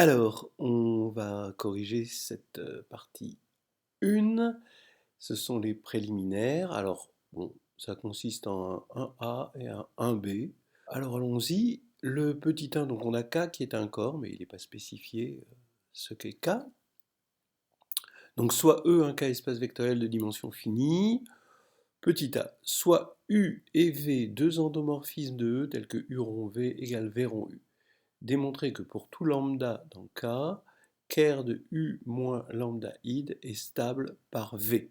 Alors, on va corriger cette partie 1. Ce sont les préliminaires. Alors, bon, ça consiste en un 1A et un 1B. Alors, allons-y. Le petit 1, donc on a K qui est un corps, mais il n'est pas spécifié ce qu'est K. Donc, soit E, un K espace vectoriel de dimension finie. Petit a, soit U et V, deux endomorphismes de E, tels que U rond V égale V rond U. Démontrer que pour tout lambda dans K, ker de U moins lambda id est stable par V.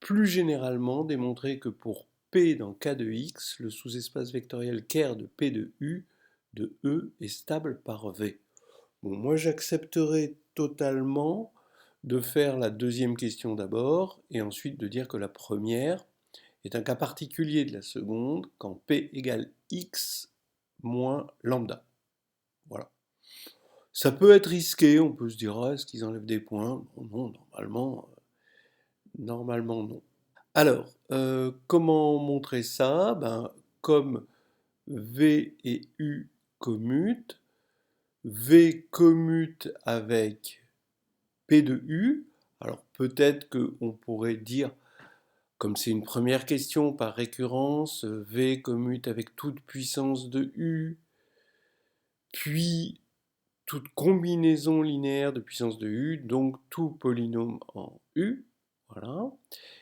Plus généralement, démontrer que pour P dans K de X, le sous-espace vectoriel ker de P de U de E est stable par V. Bon, moi j'accepterai totalement de faire la deuxième question d'abord, et ensuite de dire que la première est un cas particulier de la seconde, quand P égale X moins lambda. Voilà. Ça peut être risqué, on peut se dire, ah, est-ce qu'ils enlèvent des points? Non, normalement non. Alors, comment montrer ça? Comme V et U commutent, V commute avec P de U. Alors peut-être qu'on pourrait dire, comme c'est une première question par récurrence, V commute avec toute puissance de U, puis toute combinaison linéaire de puissance de U, donc tout polynôme en U. Voilà.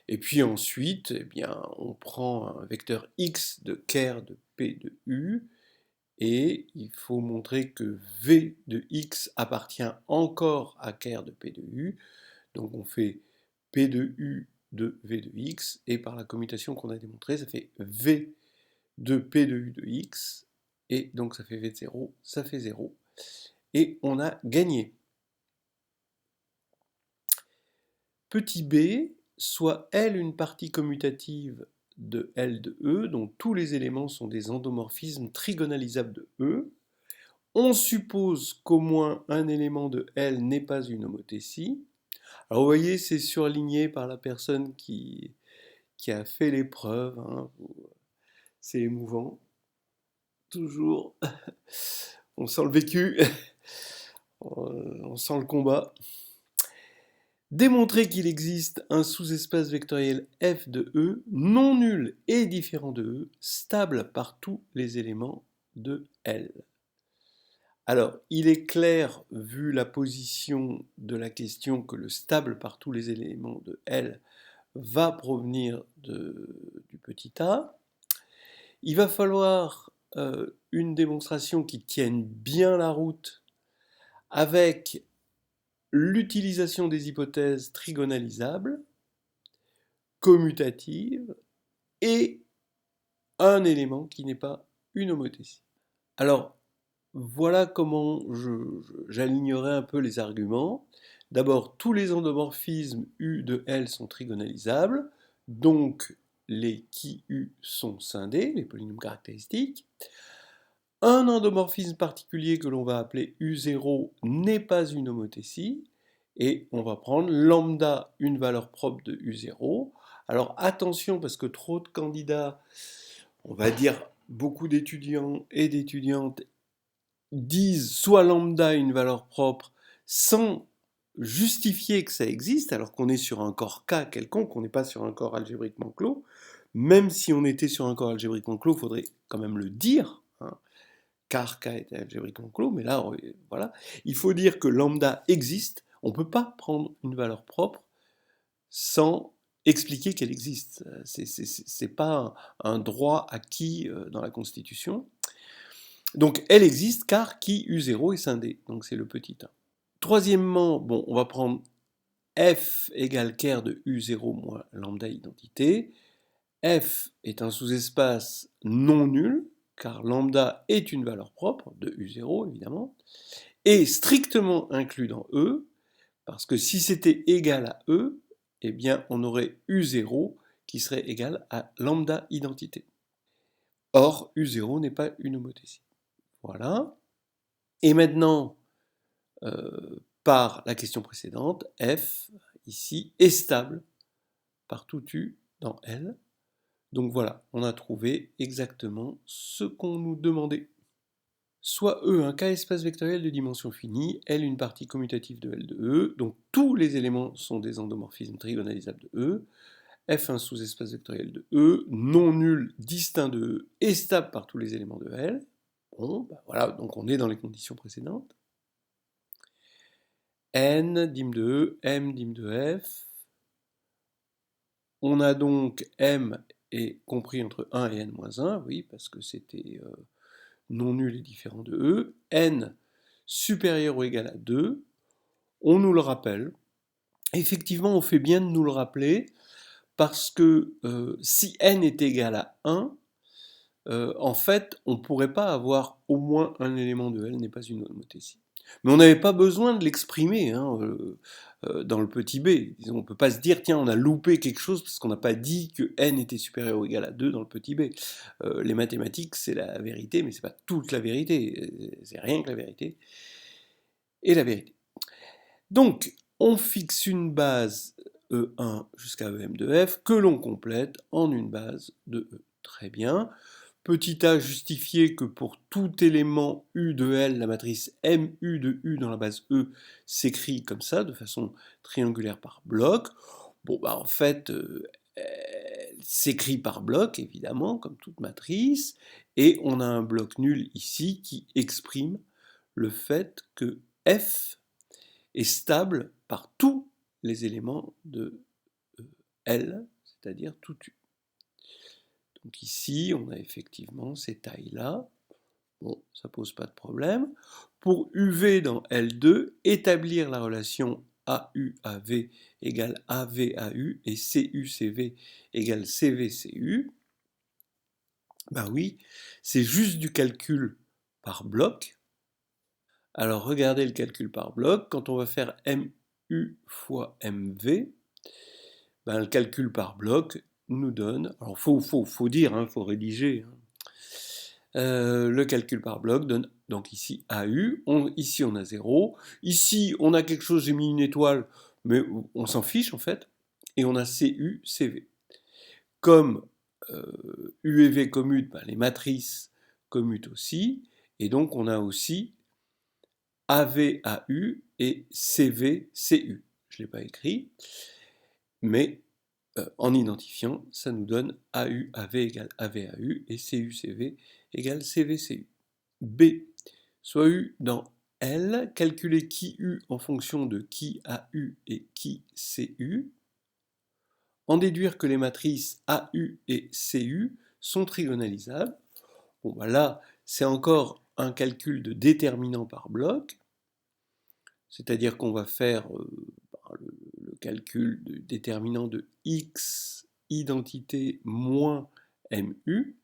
Et puis ensuite, eh bien, on prend un vecteur x de ker de P de U, et il faut montrer que V de x appartient encore à ker de P de U. Donc on fait P de U de V de x, et par la commutation qu'on a démontrée, ça fait V de P de U de x, et donc ça fait V de 0, ça fait 0, et on a gagné. Petit b, soit L une partie commutative de L de E, dont tous les éléments sont des endomorphismes trigonalisables de E. On suppose qu'au moins un élément de L n'est pas une homothétie. Alors vous voyez, c'est surligné par la personne qui a fait l'épreuve. Hein. C'est émouvant. Toujours. On sent le vécu. On sent le combat. Démontrer qu'il existe un sous-espace vectoriel f de E non nul et différent de E, stable par tous les éléments de L. Alors, il est clair, vu la position de la question, que le stable par tous les éléments de L va provenir du petit a. Il va falloir une démonstration qui tienne bien la route avec l'utilisation des hypothèses trigonalisables, commutatives, et un élément qui n'est pas une homothétie. Alors, voilà comment j'alignerai un peu les arguments. D'abord, tous les endomorphismes U de L sont trigonalisables, donc les qui U sont scindés, les polynômes caractéristiques. Un endomorphisme particulier que l'on va appeler U0 n'est pas une homothétie, et on va prendre lambda, une valeur propre de U0. Alors attention, parce que trop de candidats, on va dire beaucoup d'étudiants et d'étudiantes, disent soit lambda une valeur propre sans justifier que ça existe, alors qu'on est sur un corps K quelconque, on n'est pas sur un corps algébriquement clos. Même si on était sur un corps algébriquement clos, il faudrait quand même le dire, hein, car K était algébriquement clos, mais là, voilà. Il faut dire que lambda existe, on ne peut pas prendre une valeur propre sans expliquer qu'elle existe. C'est pas un droit acquis dans la Constitution. Donc elle existe car qui U0 est scindé, donc c'est le petit 1. Troisièmement, bon, on va prendre f égale ker de U0 moins lambda identité. F est un sous-espace non nul, car lambda est une valeur propre de U0 évidemment, et strictement inclus dans E, parce que si c'était égal à E, eh bien on aurait U0 qui serait égal à lambda identité. Or, U0 n'est pas une homothétie. Voilà. Et maintenant, par la question précédente, f, ici, est stable par tout U dans L. Donc voilà, on a trouvé exactement ce qu'on nous demandait. soit E un K-espace vectoriel de dimension finie, L une partie commutative de L de E, donc tous les éléments sont des endomorphismes trigonalisables de E, F un sous-espace vectoriel de E, non nul, distinct de E et stable par tous les éléments de L. Bon, ben voilà, donc on est dans les conditions précédentes. N, dim de E, M, dim de F. On a donc M est compris entre 1 et N-1, oui, parce que c'était non nul et différent de E. N supérieur ou égal à 2. On nous le rappelle. Effectivement, on fait bien de nous le rappeler, parce que si N est égal à 1, en fait, on ne pourrait pas avoir au moins un élément de L n'est pas une homothétie. Mais on n'avait pas besoin de l'exprimer dans le petit b. Disons, on ne peut pas se dire, tiens, on a loupé quelque chose parce qu'on n'a pas dit que n était supérieur ou égal à 2 dans le petit b. Les mathématiques, c'est la vérité, mais ce n'est pas toute la vérité. C'est rien que la vérité. Et la vérité. Donc, on fixe une base E1 jusqu'à EM de F que l'on complète en une base de E. Très bien. Petit a justifié que pour tout élément U de L, la matrice MU de U dans la base E s'écrit comme ça, de façon triangulaire par bloc. Bon, bah en fait, elle s'écrit par bloc, évidemment, comme toute matrice, et on a un bloc nul ici qui exprime le fait que F est stable par tous les éléments de L, c'est-à-dire tout U. Donc ici, on a effectivement ces tailles-là. Bon, ça pose pas de problème. Pour UV dans L2, établir la relation AU-AV égale AV-AU et CU-CV égale CV-CU. Ben oui, c'est juste du calcul par bloc. Alors regardez le calcul par bloc. Quand on va faire MU fois MV, ben, le calcul par bloc nous donne... Alors faut dire, faut rédiger. Le calcul par bloc donne donc ici AU, ici on a 0, ici on a quelque chose, j'ai mis une étoile, mais on s'en fiche en fait, et on a CU, CV. Comme U et V commutent, ben, les matrices commutent aussi, et donc on a aussi AV, AU et CV, CU. Je ne l'ai pas écrit, mais en identifiant, ça nous donne AU, AV égale AV, AU et CU, CV égale CV, CU. B, soit U dans L, calculer qui U en fonction de qui AU et qui CU, en déduire que les matrices AU et CU sont trigonalisables. Bon, bah là, c'est encore un calcul de déterminant par bloc, c'est-à-dire qu'on va faire le calcul de déterminant de X identité moins MU,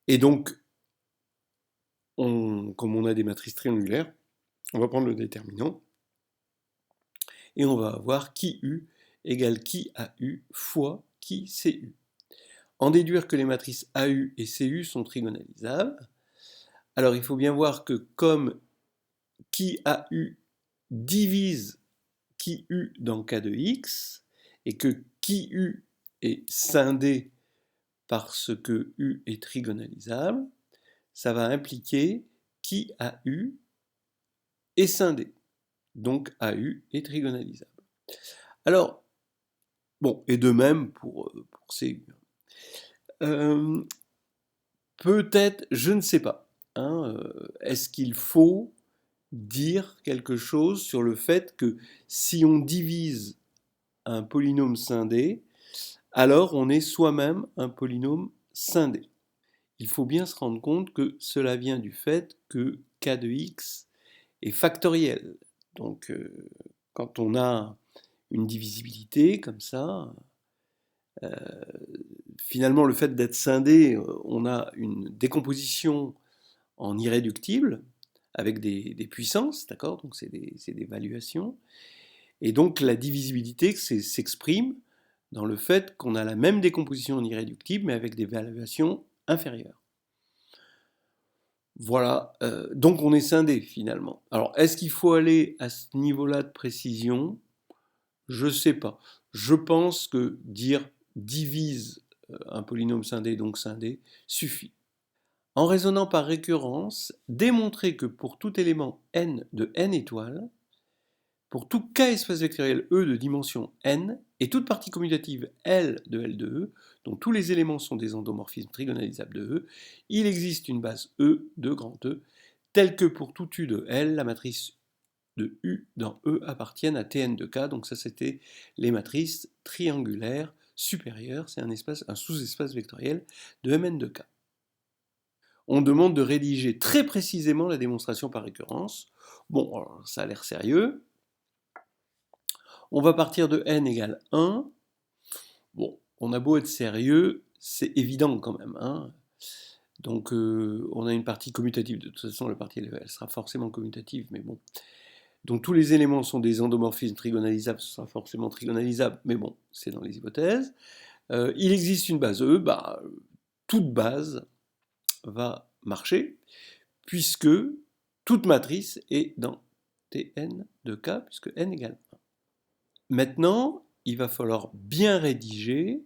et donc, comme on a des matrices triangulaires, on va prendre le déterminant, et on va avoir qui U égale qui AU fois qui CU. En déduire que les matrices AU et CU sont trigonalisables. Alors il faut bien voir que comme qui AU divise qui U dans K de X, et que qui U est scindé parce que U est trigonalisable, ça va impliquer qui AU est scindé. Donc AU est trigonalisable. Alors, bon, et de même pour CU. Peut-être, je ne sais pas, est-ce qu'il faut dire quelque chose sur le fait que si on divise un polynôme scindé, alors on est soi-même un polynôme scindé. Il faut bien se rendre compte que cela vient du fait que k de x est factoriel. Donc quand on a une divisibilité comme ça, finalement le fait d'être scindé, on a une décomposition en irréductible avec des puissances, d'accord? Donc c'est des valuations. Et donc la divisibilité s'exprime dans le fait qu'on a la même décomposition en irréductible, mais avec des valuations inférieures. Voilà, donc on est scindé finalement. Alors est-ce qu'il faut aller à ce niveau-là de précision? Je ne sais pas. Je pense que dire divise un polynôme scindé, donc scindé, suffit. en raisonnant par récurrence, démontrer que pour tout élément n de n étoiles, pour tout K espace vectoriel E de dimension n, et toute partie commutative L de L de E, dont tous les éléments sont des endomorphismes trigonalisables de E, il existe une base E de grand E, telle que pour tout U de L, la matrice de U dans E appartienne à Tn de K, donc ça c'était les matrices triangulaires supérieures, c'est un sous-espace vectoriel de Mn de K. On demande de rédiger très précisément la démonstration par récurrence. Bon, alors, ça a l'air sérieux. On va partir de n égale 1. Bon, on a beau être sérieux, c'est évident quand même. Hein. Donc on a une partie commutative. De toute façon, la partie elle sera forcément commutative, mais bon. Donc tous les éléments sont des endomorphismes trigonalisables, ce sera forcément trigonalisable, mais bon, c'est dans les hypothèses. Il existe une base E, toute base va marcher, puisque toute matrice est dans Tn de K, puisque n égale 1. Maintenant, il va falloir bien rédiger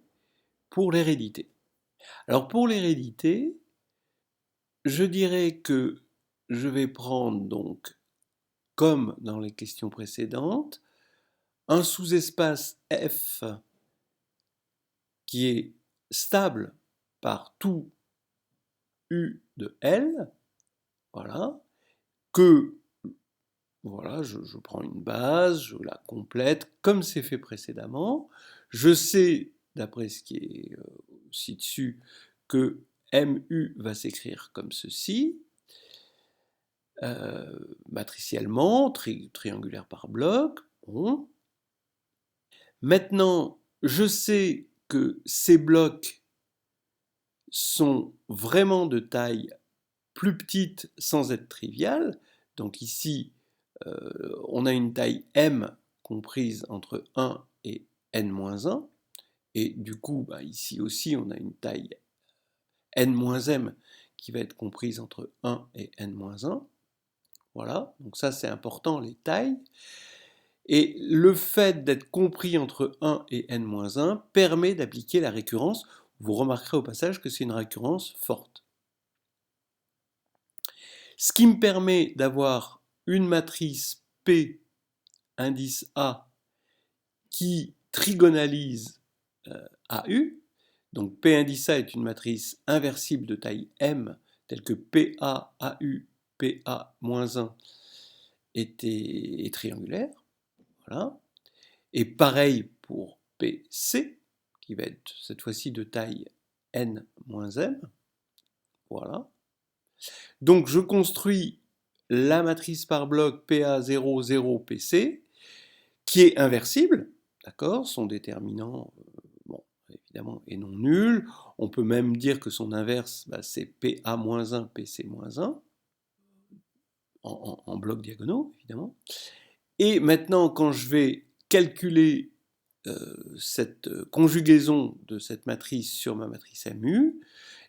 pour l'hérédité. Alors pour l'hérédité, je dirais que je vais prendre donc, comme dans les questions précédentes, un sous-espace F qui est stable par tout U de L, voilà, que voilà, je prends une base, je la complète comme c'est fait précédemment. Je sais, d'après ce qui est ci-dessus, que MU va s'écrire comme ceci, matriciellement, triangulaire par bloc. Bon. Maintenant, je sais que ces blocs sont vraiment de taille plus petite sans être triviale. Donc ici, on a une taille m comprise entre 1 et n-1. Et du coup, ici aussi, on a une taille n-m qui va être comprise entre 1 et n-1. Voilà, donc ça c'est important, les tailles. Et le fait d'être compris entre 1 et n-1 permet d'appliquer la récurrence. Vous remarquerez au passage que c'est une récurrence forte. Ce qui me permet d'avoir une matrice P indice A qui trigonalise AU. Donc P indice A est une matrice inversible de taille M, telle que PA, AU, PA-1 est triangulaire. Voilà. Et pareil pour PC, qui va être cette fois-ci de taille N-M. Voilà. Donc je construis la matrice par bloc PA0, 0, PC, qui est inversible, d'accord, son déterminant, bon, évidemment, est non nul. On peut même dire que son inverse, c'est PA-1, PC-1, en blocs diagonaux, évidemment. Et maintenant, quand je vais calculer cette conjugaison de cette matrice sur ma matrice MU,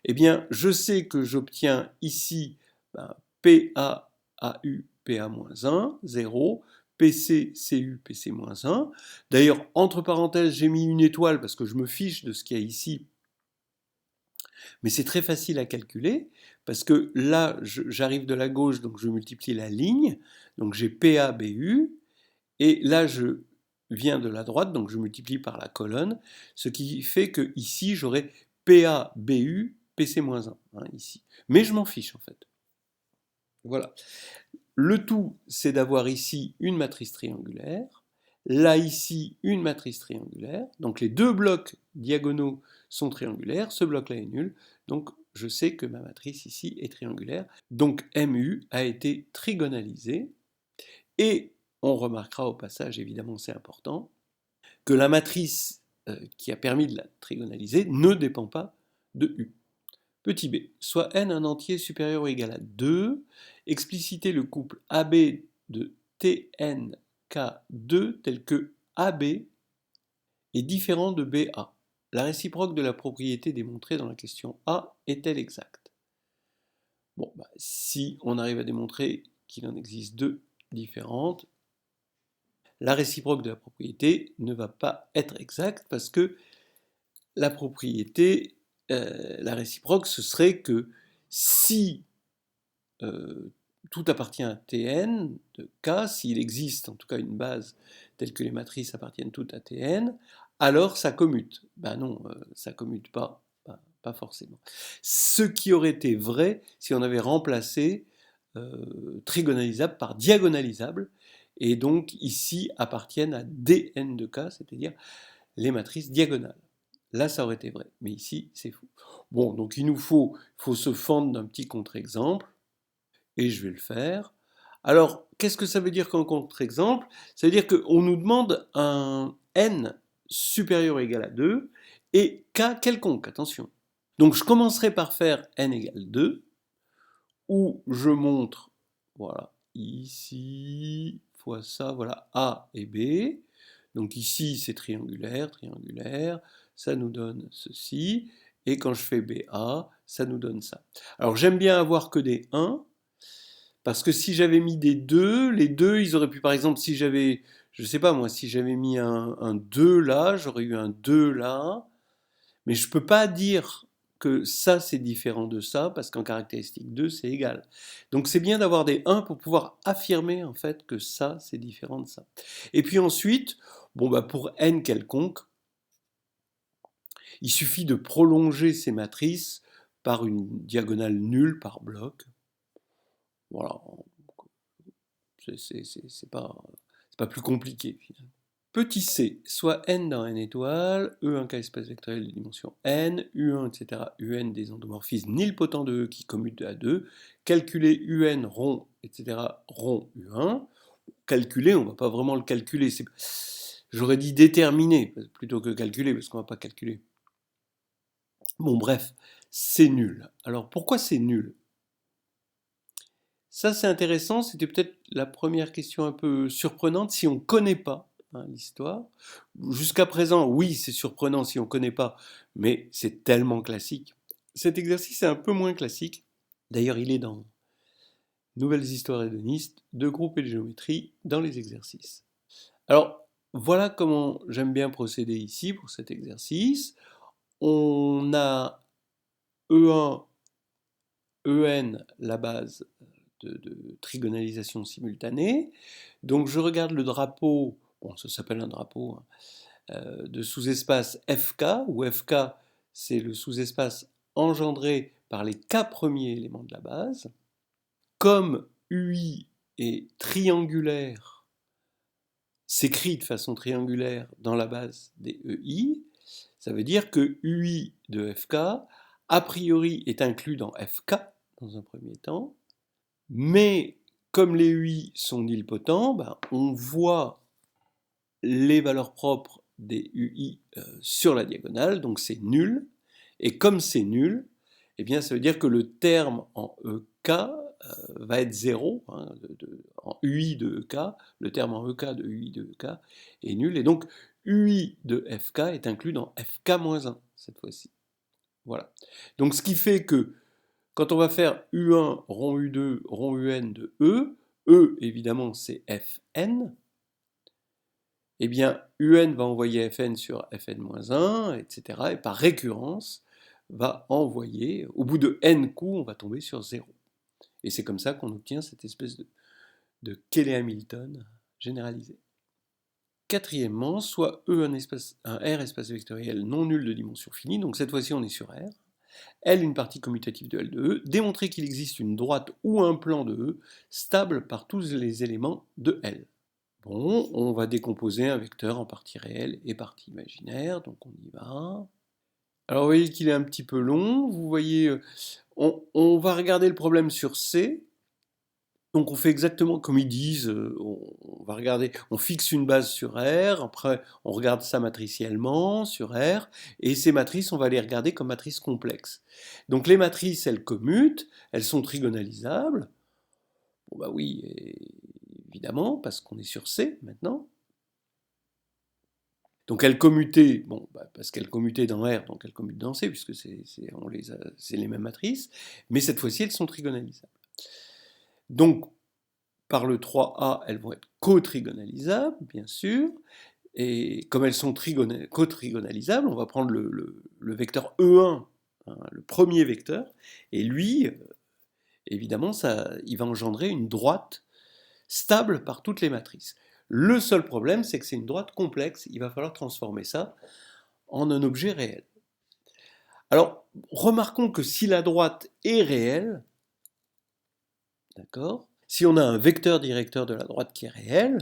eh bien, je sais que j'obtiens ici PA, AU, PA-1, 0, PC, CU, PC-1. D'ailleurs, entre parenthèses, j'ai mis une étoile parce que je me fiche de ce qu'il y a ici. Mais c'est très facile à calculer parce que là, j'arrive de la gauche, donc je multiplie la ligne. Donc j'ai PA, BU. Et là, je viens de la droite, donc je multiplie par la colonne, ce qui fait que ici, j'aurai PA, BU, PC-1, ici. Mais je m'en fiche, en fait. Voilà. Le tout, c'est d'avoir ici une matrice triangulaire, là, ici, une matrice triangulaire. Donc les deux blocs diagonaux sont triangulaires, ce bloc-là est nul. Donc je sais que ma matrice ici est triangulaire. Donc MU a été trigonalisée. Et on remarquera au passage, évidemment c'est important, que la matrice qui a permis de la trigonaliser ne dépend pas de U. Petit b, soit n un entier supérieur ou égal à 2, expliciter le couple AB de TNK2 tel que AB est différent de BA. La réciproque de la propriété démontrée dans la question A est-elle exacte? Bon, si on arrive à démontrer qu'il en existe deux différentes, la réciproque de la propriété ne va pas être exacte parce que la propriété, la réciproque, ce serait que Si tout appartient à Tn de K, s'il existe en tout cas une base telle que les matrices appartiennent toutes à Tn, alors ça commute. Ben non, ça commute pas forcément. Ce qui aurait été vrai si on avait remplacé trigonalisable par diagonalisable, et donc ici appartiennent à Dn de K, c'est-à-dire les matrices diagonales. Là, ça aurait été vrai, mais ici, c'est faux. Bon, donc il nous faut se fendre d'un petit contre-exemple, et je vais le faire. Alors, qu'est-ce que ça veut dire qu'un contre-exemple? Ça veut dire qu'on nous demande un n supérieur ou égal à 2 et k quelconque, attention. Donc je commencerai par faire n égale 2, où je montre, voilà, ici, fois ça, voilà, A et B. Donc ici, c'est triangulaire, triangulaire, ça nous donne ceci, et quand je fais BA, ça nous donne ça. Alors j'aime bien avoir que des 1, parce que si j'avais mis des 2, les 2, ils auraient pu, par exemple, si j'avais, je sais pas moi, si j'avais mis un 2 là, j'aurais eu un 2 là, mais je ne peux pas dire que ça c'est différent de ça, parce qu'en caractéristique 2 c'est égal. Donc c'est bien d'avoir des 1 pour pouvoir affirmer en fait que ça c'est différent de ça. Et puis ensuite, bon bah pour n quelconque, il suffit de prolonger ces matrices par une diagonale nulle par bloc. Voilà, c'est pas plus compliqué finalement. Petit c, soit n dans n étoiles, E un K espace vectoriel de dimension n, U1, etc., UN des endomorphismes nilpotents de E qui commutent à 2, calculer UN rond, etc., rond U1. Calculer, on ne va pas vraiment le calculer. J'aurais dit déterminer plutôt que calculer, parce qu'on ne va pas calculer. Bon, bref, c'est nul. Alors pourquoi c'est nul? Ça, c'est intéressant. C'était peut-être la première question un peu surprenante. Si on ne connaît pas l'histoire, jusqu'à présent, oui, c'est surprenant si on ne connaît pas, mais c'est tellement classique. Cet exercice est un peu moins classique. D'ailleurs, il est dans Nouvelles histoires hédonistes, de groupes et de géométrie dans les exercices. Alors, voilà comment j'aime bien procéder ici pour cet exercice. On a E1, En, la base de trigonalisation simultanée. Donc je regarde le drapeau, bon ça s'appelle un drapeau, de sous-espace FK, où FK c'est le sous-espace engendré par les k premiers éléments de la base. Comme UI est triangulaire, s'écrit de façon triangulaire dans la base des EI, ça veut dire que UI de FK, a priori, est inclus dans FK, dans un premier temps, mais comme les UI sont nilpotents, ben, on voit les valeurs propres des UI sur la diagonale, donc c'est nul, et comme c'est nul, eh bien ça veut dire que le terme en EK va être 0, en UI de EK, le terme en EK de UI de EK est nul, et donc UI de FK est inclus dans FK-1 cette fois-ci. Voilà. Donc ce qui fait que quand on va faire U1, rond U2, rond UN de E évidemment c'est Fn, eh bien UN va envoyer Fn sur Fn-1, etc. Et par récurrence, va envoyer, au bout de n coups, on va tomber sur 0. Et c'est comme ça qu'on obtient cette espèce de Cayley-Hamilton généralisé. Quatrièmement, soit E un R espace vectoriel non nul de dimension finie, donc cette fois-ci on est sur R. L une partie commutative de L de E, démontrer qu'il existe une droite ou un plan de E stable par tous les éléments de L. Bon, on va décomposer un vecteur en partie réelle et partie imaginaire, donc on y va. Alors vous voyez qu'il est un petit peu long, vous voyez, on va regarder le problème sur C, donc on fait exactement comme ils disent, on va regarder, on fixe une base sur R, après on regarde ça matriciellement sur R, et ces matrices, on va les regarder comme matrices complexes. Donc les matrices, elles commutent, elles sont trigonalisables, bon bah oui, évidemment, parce qu'on est sur C maintenant. Donc elles commutaient, bon, bah, parce qu'elles commutaient dans R, donc elles commutent dans C, puisque c'est les mêmes matrices, mais cette fois-ci, elles sont trigonalisables. Donc, par le 3A, elles vont être cotrigonalisables, bien sûr, et comme elles sont cotrigonalisables, on va prendre le vecteur E1 hein, le premier vecteur, et lui, évidemment, il va engendrer une droite stable par toutes les matrices. Le seul problème, c'est que c'est une droite complexe, il va falloir transformer ça en un objet réel. Alors, remarquons que si la droite est réelle, d'accord, si on a un vecteur directeur de la droite qui est réel,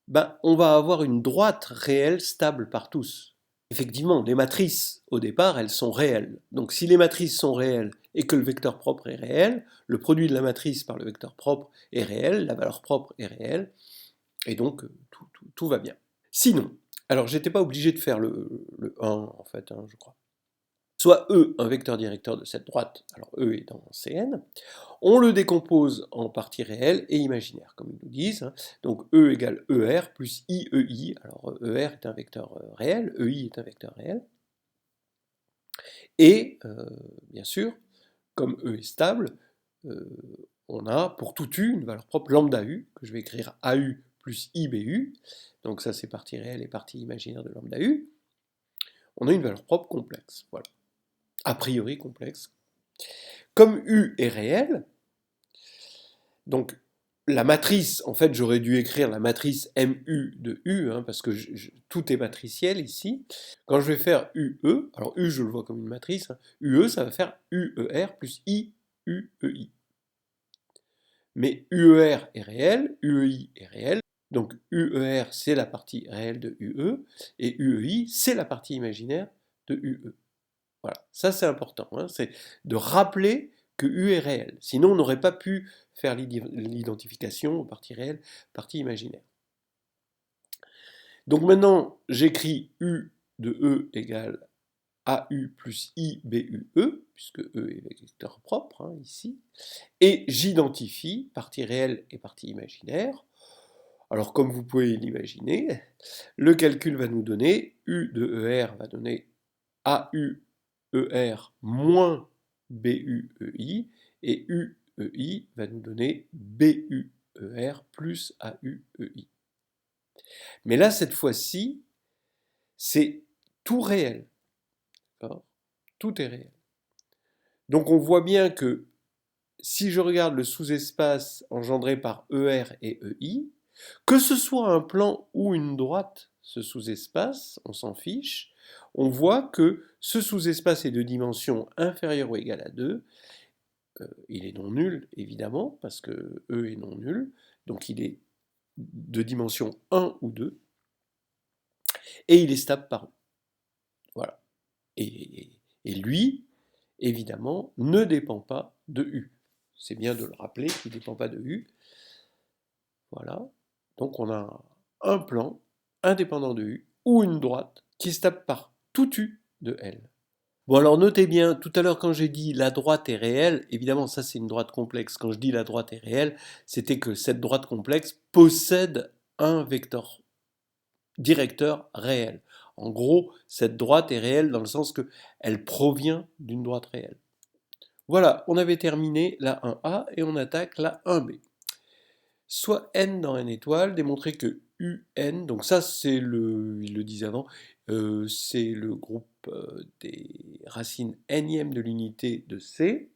ben, on va avoir une droite réelle stable par tous. Effectivement, les matrices, au départ, elles sont réelles. Donc si les matrices sont réelles et que le vecteur propre est réel, le produit de la matrice par le vecteur propre est réel, la valeur propre est réelle, et donc tout va bien. Sinon, alors j'étais pas obligé de faire le 1 en fait, hein, je crois. Soit E, un vecteur directeur de cette droite, alors E est dans Cn, on le décompose en parties réelles et imaginaires, comme ils nous disent. Hein. Donc E égale ER plus IEI. Alors ER est un vecteur réel, EI est un vecteur réel. Et, bien sûr, comme E est stable, on a pour tout U une valeur propre lambda U, que je vais écrire AU plus IBU. Donc ça, c'est partie réelle et partie imaginaire de lambda U. On a une valeur propre complexe, voilà. A priori complexe. Comme U est réel, donc la matrice, en fait, j'aurais dû écrire la matrice MU de U, hein, parce que tout est matriciel ici. Quand je vais faire UE, alors U, je le vois comme une matrice, hein, UE, ça va faire UER plus IUEI. Mais UER est réel, UEI est réel, donc UER, c'est la partie réelle de UE, et UEI, c'est la partie imaginaire de UE. Voilà, ça c'est important, hein, c'est de rappeler que U est réel. Sinon, on n'aurait pas pu faire l'identification aux parties réelles, parties imaginaires. Donc maintenant, j'écris U de E égale AU plus IBUE, puisque E est vecteur propre, hein, ici, et j'identifie partie réelle et partie imaginaire. Alors comme vous pouvez l'imaginer, le calcul va nous donner U de ER va donner AUER moins BUEI, et UEI va nous donner BUER plus AUEI. Mais là, cette fois-ci, c'est tout réel. Tout est réel. Donc on voit bien que si je regarde le sous-espace engendré par ER et EI, que ce soit un plan ou une droite, ce sous-espace, on s'en fiche, on voit que ce sous-espace est de dimension inférieure ou égale à 2. Il est non nul, évidemment, parce que E est non nul, donc il est de dimension 1 ou 2, et il est stable par E. Voilà. Et lui, évidemment, ne dépend pas de U. C'est bien de le rappeler qu'il ne dépend pas de U. Voilà. Donc on a un plan indépendant de U, ou une droite, qui est stable par tout U de L. Bon alors notez bien, tout à l'heure quand j'ai dit la droite est réelle, évidemment ça c'est une droite complexe. Quand je dis la droite est réelle, c'était que cette droite complexe possède un vecteur directeur réel. En gros, cette droite est réelle dans le sens qu'elle provient d'une droite réelle. Voilà, on avait terminé la 1A et on attaque la 1B. Soit n dans n étoiles, démontrer que un, donc ça c'est il le disait avant, c'est le groupe des racines nième de l'unité de C,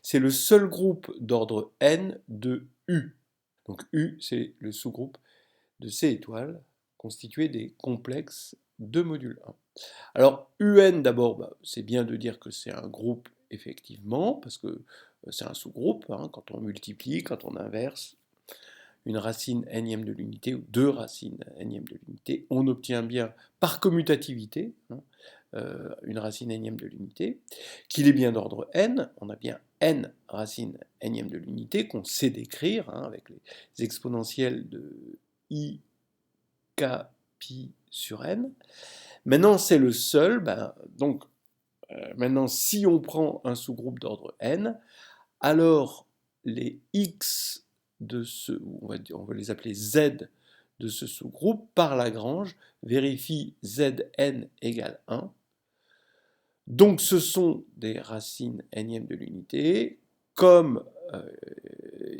c'est le seul groupe d'ordre n de U. Donc U c'est le sous-groupe de C étoiles constitué des complexes de module 1. Alors UN d'abord, bah, c'est bien de dire que c'est un groupe effectivement, parce que c'est un sous-groupe, hein, quand on multiplie, quand on inverse une racine nième de l'unité ou deux racines nième de l'unité, on obtient bien par commutativité hein, une racine nième de l'unité, qu'il est bien d'ordre n, on a bien n racines nième de l'unité qu'on sait décrire hein, avec les exponentielles de i k pi sur n. Maintenant c'est le seul, donc maintenant si on prend un sous-groupe d'ordre n, alors les x de ce, on va les appeler z de ce sous-groupe, par Lagrange, vérifie Zn égale 1. Donc ce sont des racines nième de l'unité, comme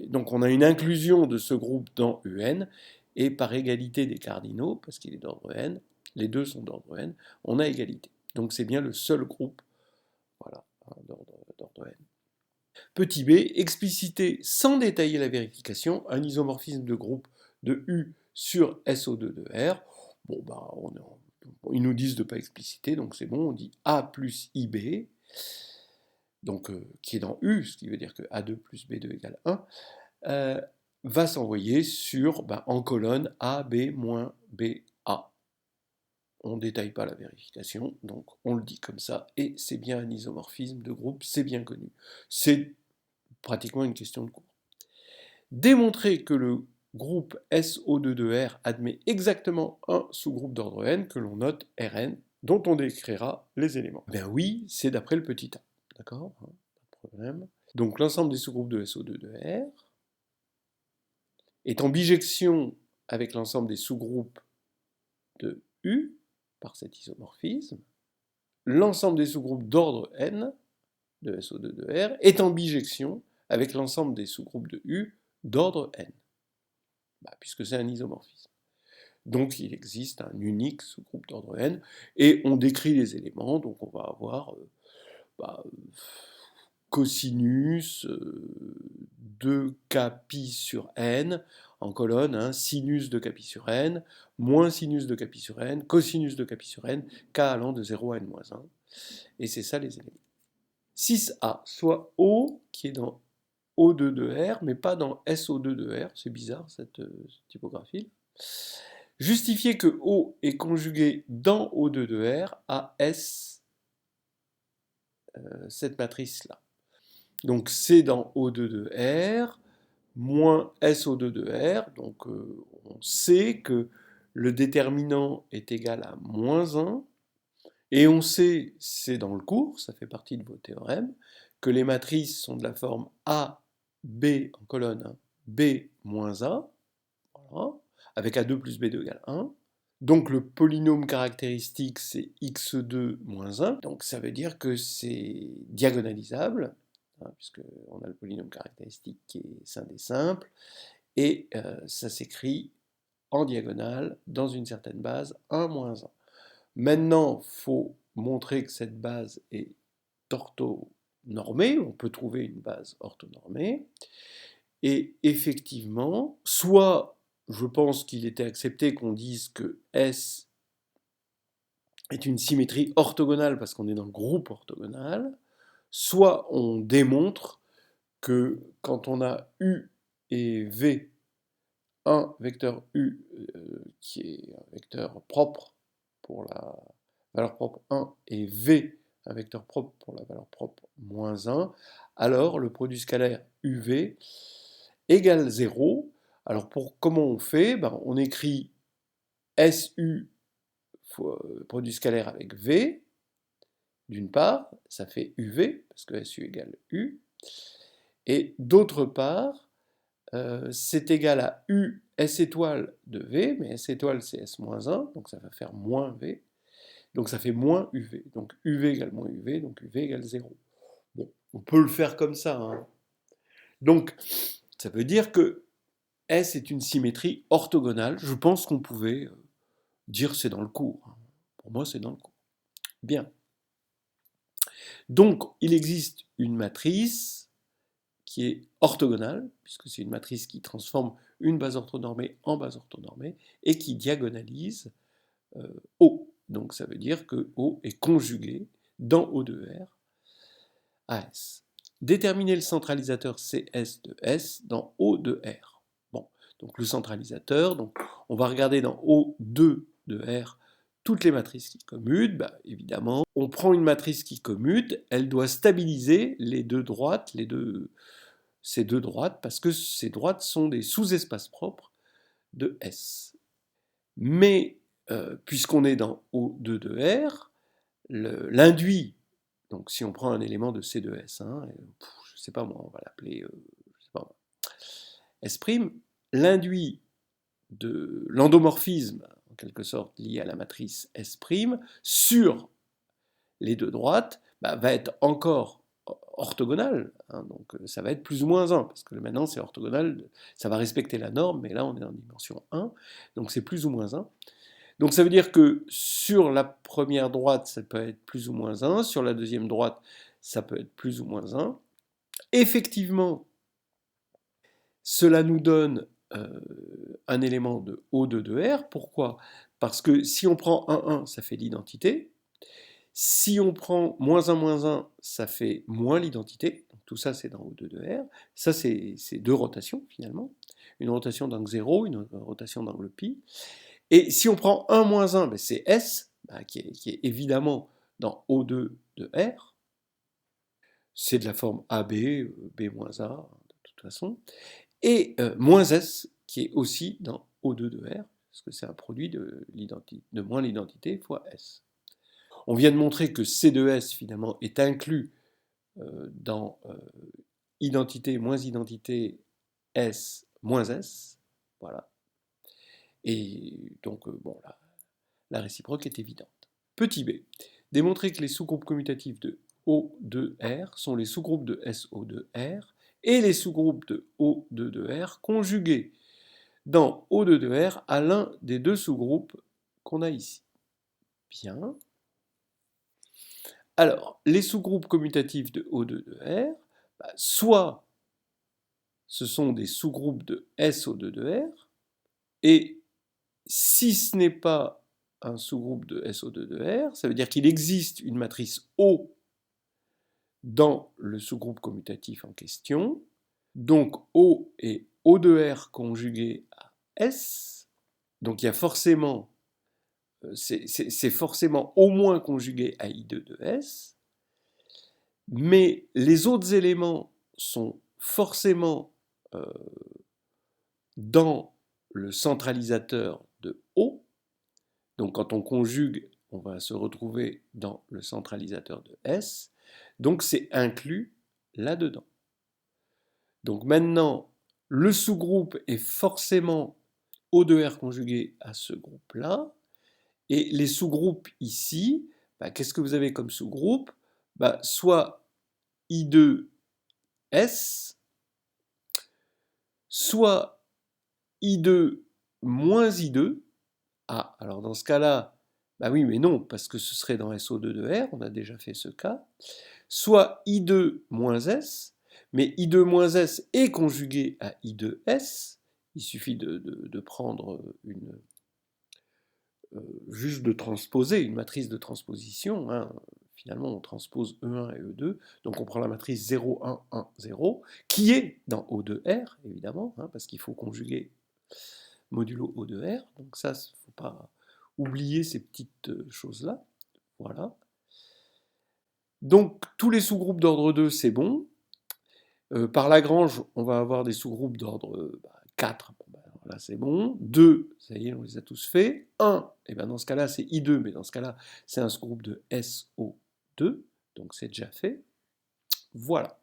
donc on a une inclusion de ce groupe dans Un, et par égalité des cardinaux, parce qu'il est d'ordre n, les deux sont d'ordre n, on a égalité. Donc c'est bien le seul groupe, voilà, d'ordre n. Petit b, expliciter sans détailler la vérification un isomorphisme de groupe de U sur SO2 de R. Bon, bah, ils nous disent de ne pas expliciter, donc c'est bon, on dit A plus IB, donc, qui est dans U, ce qui veut dire que A2 plus B2 égale 1, va s'envoyer sur, en colonne AB moins BA. On ne détaille pas la vérification, donc on le dit comme ça, et c'est bien un isomorphisme de groupe, c'est bien connu. C'est pratiquement une question de cours. Démontrer que le groupe SO2 de R admet exactement un sous-groupe d'ordre n que l'on note Rn, dont on décrira les éléments. Ben oui, c'est d'après le petit a. D'accord, pas de problème. Donc l'ensemble des sous-groupes de SO2 de R est en bijection avec l'ensemble des sous-groupes de U par cet isomorphisme. L'ensemble des sous-groupes d'ordre n de SO2 de R est en bijection avec l'ensemble des sous-groupes de U d'ordre n, puisque c'est un isomorphisme. Donc il existe un unique sous-groupe d'ordre n, et on décrit les éléments, donc on va avoir cosinus de kpi sur n, en colonne, sinus de kpi sur n, moins sinus de kpi sur n, cosinus de kpi sur n, k allant de 0 à n-1, et c'est ça les éléments. 6a, soit O qui est dans O2 de R, mais pas dans SO2 de R, c'est bizarre cette typographie. Justifier que O est conjugué dans O2 de R à S, cette matrice-là. Donc c'est dans O2 de R, moins SO2 de R, donc on sait que le déterminant est égal à moins 1, et on sait, c'est dans le cours, ça fait partie de vos théorèmes, que les matrices sont de la forme A, B en colonne, B moins A, voilà, avec A2 plus B2 égale 1. Donc le polynôme caractéristique, c'est x2 moins 1, donc ça veut dire que c'est diagonalisable, puisqu'on a le polynôme caractéristique qui est scindé simple, et ça s'écrit en diagonale dans une certaine base 1 moins 1. Maintenant, il faut montrer que cette base est orthonormée, on peut trouver une base orthonormée, et effectivement, soit je pense qu'il était accepté qu'on dise que S est une symétrie orthogonale parce qu'on est dans le groupe orthogonal, soit on démontre que quand on a U et V, un vecteur U qui est un vecteur propre pour la valeur propre 1 et V, un vecteur propre pour la valeur propre moins 1, alors le produit scalaire UV égale 0. Alors comment on fait? On écrit SU produit scalaire avec V, d'une part, ça fait UV, parce que SU égale U, et d'autre part, c'est égal à U S étoile de V, mais S étoile c'est S moins 1, donc ça va faire moins V, donc ça fait moins UV, donc UV égale moins UV, donc UV égale 0. Bon, on peut le faire comme ça, hein. Donc, ça veut dire que S est une symétrie orthogonale, je pense qu'on pouvait dire c'est dans le cours. Pour moi, c'est dans le cours. Bien. Donc, il existe une matrice qui est orthogonale, puisque c'est une matrice qui transforme une base orthonormée en base orthonormée, et qui diagonalise O. Donc ça veut dire que O est conjugué dans O de R à S. Déterminer le centralisateur CS de S dans O de R. Bon, donc le centralisateur, donc on va regarder dans O2 de R toutes les matrices qui commutent. Évidemment, on prend une matrice qui commute, elle doit stabiliser les deux droites, ces deux droites, parce que ces droites sont des sous-espaces propres de S. Mais puisqu'on est dans O2 de R, l'induit, donc si on prend un élément de C de S, je ne sais pas moi, on va l'appeler S', l'induit de l'endomorphisme, en quelque sorte lié à la matrice S', sur les deux droites, va être encore orthogonal, donc ça va être plus ou moins 1, parce que maintenant c'est orthogonal, ça va respecter la norme, mais là on est en dimension 1, donc c'est plus ou moins 1. Donc ça veut dire que sur la première droite, ça peut être plus ou moins 1, sur la deuxième droite, ça peut être plus ou moins 1. Effectivement, cela nous donne un élément de O2 de R. Pourquoi? Parce que si on prend 1, 1, ça fait l'identité. Si on prend moins 1, ça fait moins l'identité. Tout ça, c'est dans O2 de R. Ça, c'est deux rotations, finalement. Une rotation d'angle 0, une rotation d'angle pi. Et si on prend 1 moins 1, ben c'est S, qui est évidemment dans O2 de R. C'est de la forme AB, B moins A, de toute façon. Et moins S, qui est aussi dans O2 de R, parce que c'est un produit de moins l'identité fois S. On vient de montrer que C de S, finalement, est inclus dans identité moins identité S moins S. Voilà. Et donc, bon, la réciproque est évidente. Petit b. Démontrer que les sous-groupes commutatifs de O de R sont les sous-groupes de SO de R et les sous-groupes de O2 de R conjugués dans O2 de R à l'un des deux sous-groupes qu'on a ici. Bien. Alors, les sous-groupes commutatifs de O2 de R, soit ce sont des sous-groupes de SO2 de R, et si ce n'est pas un sous-groupe de SO2 de R, ça veut dire qu'il existe une matrice O dans le sous-groupe commutatif en question. Donc O est O de R conjugué à S. Donc il y a forcément, c'est forcément au moins conjugué à I2 de S. Mais les autres éléments sont forcément dans le centralisateur de O. Donc quand on conjugue, on va se retrouver dans le centralisateur de S. Donc c'est inclus là-dedans. Donc maintenant, le sous-groupe est forcément O de R conjugué à ce groupe-là. Et les sous-groupes ici, qu'est-ce que vous avez comme sous-groupe? Soit I2S, soit I2 moins I2. Ah, alors dans ce cas-là, oui, mais non, parce que ce serait dans SO2 de R, on a déjà fait ce cas. Soit I2 moins S, mais I2 moins S est conjugué à I2S. Il suffit de prendre juste de transposer une matrice de transposition. Hein. Finalement, on transpose E1 et E2. Donc on prend la matrice 0, 1, 1, 0, qui est dans O de R, évidemment, hein, parce qu'il faut conjuguer modulo O de R. Donc ça, il ne faut pas oublier ces petites choses-là. Voilà. Donc tous les sous-groupes d'ordre 2, c'est bon. Par Lagrange, on va avoir des sous-groupes d'ordre 4. Là, c'est bon. 2, ça y est, on les a tous faits. 1, et bien dans ce cas-là, c'est I2, mais dans ce cas-là, c'est un sous-groupe de SO2. Donc c'est déjà fait. Voilà.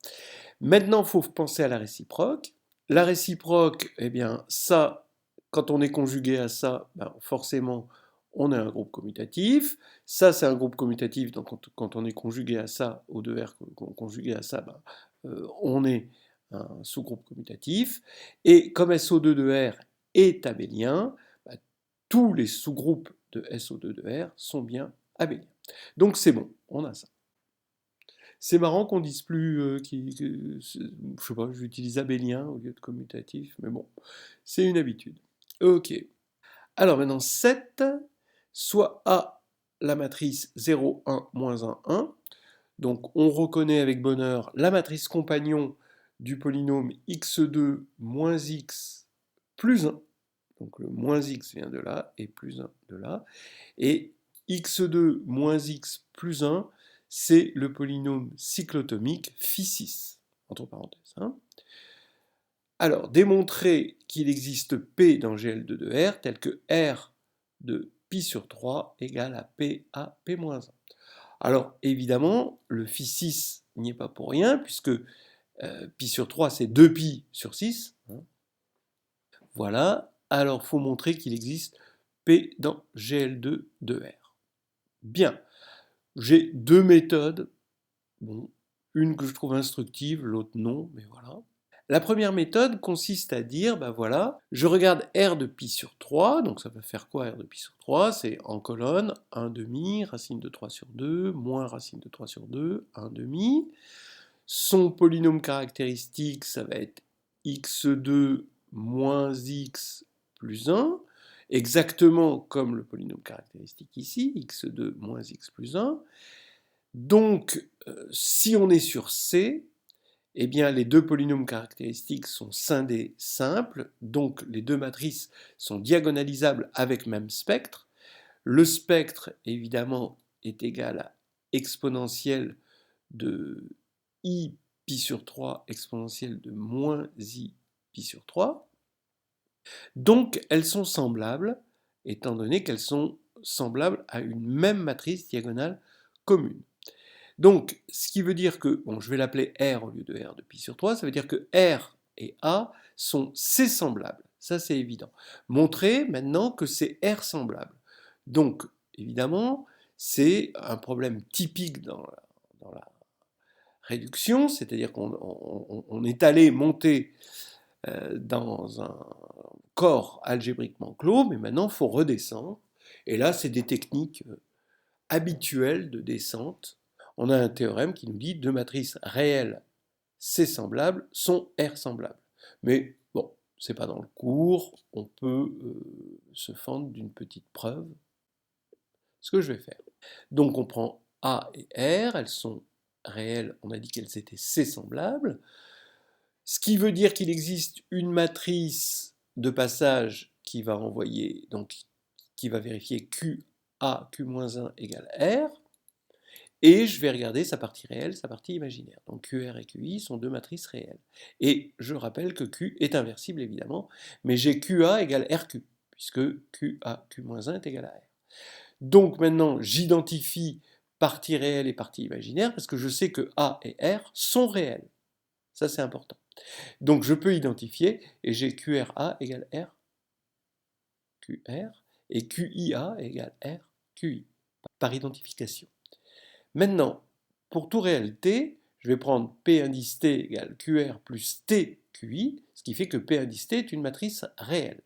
Maintenant, il faut penser à la réciproque. La réciproque, eh bien, ça, quand on est conjugué à ça, forcément, on a un groupe commutatif. Ça, c'est un groupe commutatif, donc quand on est conjugué à ça, O2R conjugué à ça, on est un sous-groupe commutatif. Et comme SO2 de R est abélien, tous les sous-groupes de SO2 de R sont bien abéliens. Donc c'est bon, on a ça. C'est marrant qu'on dise plus, je sais pas, j'utilise abélien au lieu de commutatif, mais bon, c'est une habitude. Ok. Alors maintenant, 7, soit A, la matrice 0, 1, moins 1, 1. Donc on reconnaît avec bonheur la matrice compagnon du polynôme x2 moins x plus 1. Donc le moins x vient de là et plus 1 de là. Et x2 moins x plus 1, c'est le polynôme cyclotomique phi6, entre parenthèses. Hein. Alors, démontrer qu'il existe P dans GL2 de R, tel que R de pi sur 3 égale à P à P-1. Alors, évidemment, le phi6 n'y est pas pour rien, puisque pi sur 3, c'est 2pi sur 6. Hein. Voilà. Alors, il faut montrer qu'il existe P dans GL2 de R. Bien. J'ai deux méthodes. Bon, une que je trouve instructive, l'autre non, mais voilà. La première méthode consiste à dire, ben voilà, je regarde R de pi sur 3, donc ça va faire quoi R de pi sur 3? C'est en colonne 1 demi, racine de 3 sur 2, moins racine de 3 sur 2, 1 demi. Son polynôme caractéristique, ça va être x2 moins x plus 1, exactement comme le polynôme caractéristique ici, x2 moins x plus 1. Donc, si on est sur C, eh bien, les deux polynômes caractéristiques sont scindés simples, donc les deux matrices sont diagonalisables avec même spectre. Le spectre, évidemment, est égal à exponentielle de i pi sur 3 exponentielle de moins i pi sur 3. Donc, elles sont semblables, étant donné qu'elles sont semblables à une même matrice diagonale commune. Donc, ce qui veut dire que, bon, je vais l'appeler R au lieu de R de pi sur 3, ça veut dire que R et A sont C semblables. Ça, c'est évident. Montrer maintenant que c'est R semblable. Donc, évidemment, c'est un problème typique dans la réduction, c'est-à-dire qu'on est allé monter dans un corps algébriquement clos, mais maintenant, il faut redescendre. Et là, c'est des techniques habituelles de descente. On a un théorème qui nous dit deux matrices réelles C semblables sont R semblables. Mais bon, c'est pas dans le cours, on peut se fendre d'une petite preuve, ce que je vais faire. Donc on prend A et R, elles sont réelles, on a dit qu'elles étaient C semblables, ce qui veut dire qu'il existe une matrice de passage qui va envoyer, donc qui va vérifier QA, Q-1 égale R, et je vais regarder sa partie réelle, sa partie imaginaire. Donc QR et QI sont deux matrices réelles. Et je rappelle que Q est inversible évidemment, mais j'ai QA égale RQ, puisque QA, Q-1 est égal à R. Donc maintenant, j'identifie partie réelle et partie imaginaire, parce que je sais que A et R sont réels. Ça, c'est important. Donc je peux identifier, et j'ai QRA égale R, QR, et QIA égale R, QI, par identification. Maintenant, pour tout réel t, je vais prendre P indice t égale QR plus t QI, ce qui fait que P indice t est une matrice réelle,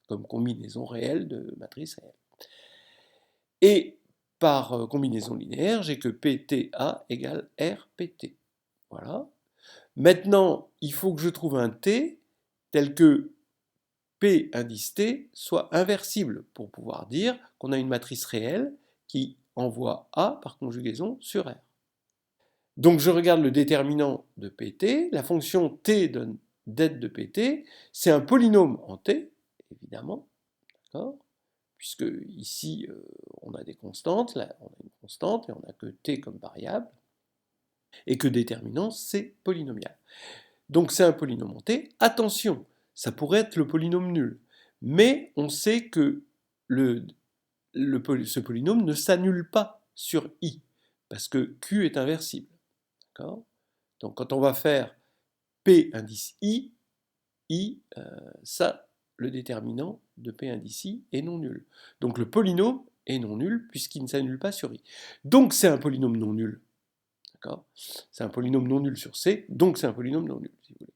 comme combinaison réelle de matrices réelles. Et par combinaison linéaire, j'ai que PTA égale RPT. Voilà. Maintenant, il faut que je trouve un t tel que P indice t soit inversible pour pouvoir dire qu'on a une matrice réelle qui envoie A par conjugaison sur R. Donc je regarde le déterminant de Pt, la fonction t donne det de Pt, c'est un polynôme en t, évidemment, d'accord, puisque ici on a des constantes, là on a une constante et on n'a que t comme variable, et que déterminant c'est polynomial. Donc c'est un polynôme en t, attention, ça pourrait être le polynôme nul, mais on sait que ce polynôme ne s'annule pas sur i, parce que q est inversible. Donc quand on va faire P indice I, ça, le déterminant de P indice I est non nul. Donc le polynôme est non nul puisqu'il ne s'annule pas sur I. Donc c'est un polynôme non nul. D'accord ? C'est un polynôme non nul sur C, donc c'est un polynôme non nul, si vous voulez.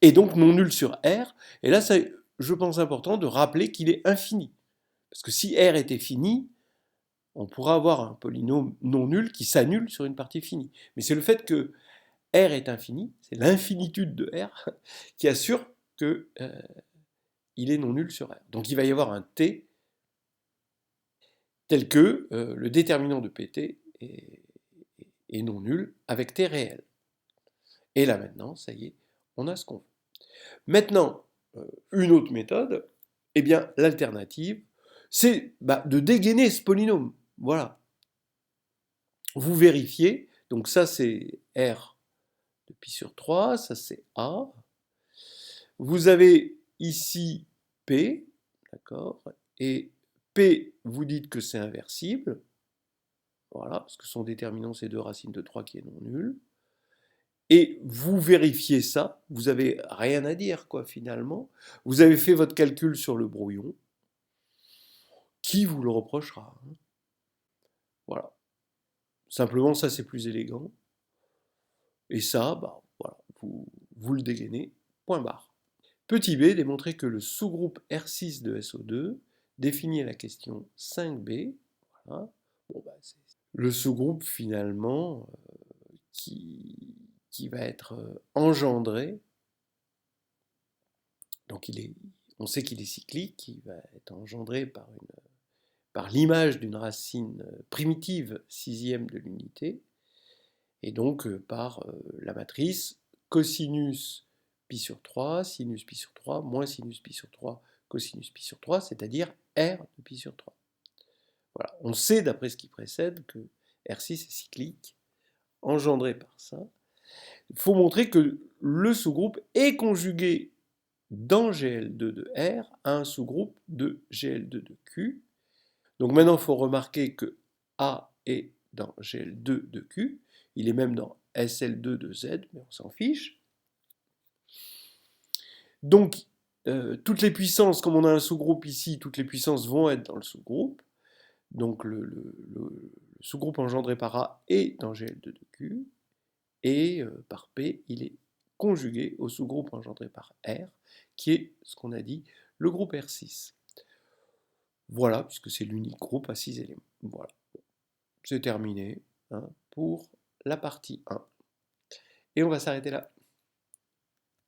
Et donc non nul sur R, et là, c'est, je pense, important de rappeler qu'il est infini. Parce que si R était fini, on pourra avoir un polynôme non nul qui s'annule sur une partie finie. Mais c'est le fait que R est infini, c'est l'infinitude de R qui assure que il est non nul sur R. Donc il va y avoir un T tel que le déterminant de PT est non nul avec T réel. Et là maintenant, ça y est, on a ce qu'on veut. Maintenant, une autre méthode, eh bien l'alternative, c'est de dégainer ce polynôme. Voilà. Vous vérifiez, donc ça c'est R de pi sur 3, ça c'est A. Vous avez ici P, d'accord, et P, vous dites que c'est inversible, voilà, parce que son déterminant c'est 2 racines de 3 qui est non nul, et vous vérifiez ça, vous n'avez rien à dire, quoi, finalement, vous avez fait votre calcul sur le brouillon, qui vous le reprochera, hein. Voilà. Simplement, ça c'est plus élégant, et ça, voilà, vous le dégainez, point barre. Petit b, démontrer que le sous-groupe R6 de SO2 définit la question 5b. Voilà. Bon, bah, le sous-groupe finalement qui va être engendré. Donc on sait qu'il est cyclique, il va être engendré par l'image d'une racine primitive sixième de l'unité, et donc par la matrice cosinus pi sur 3, sinus pi sur 3, moins sinus pi sur 3, cosinus pi sur 3, c'est-à-dire R de pi sur 3. Voilà. On sait d'après ce qui précède que R6 est cyclique, engendré par ça. Il faut montrer que le sous-groupe est conjugué dans GL2 de R à un sous-groupe de GL2 de Q. Donc maintenant, il faut remarquer que A est dans GL2 de Q. Il est même dans SL2 de Z, mais on s'en fiche. Donc, toutes les puissances, comme on a un sous-groupe ici, toutes les puissances vont être dans le sous-groupe. Donc, le sous-groupe engendré par A est dans GL2 de Q. Et par P, il est conjugué au sous-groupe engendré par R, qui est ce qu'on a dit, le groupe R6. Voilà, puisque c'est l'unique groupe à 6 éléments. Voilà, c'est terminé pour la partie 1. Et on va s'arrêter là.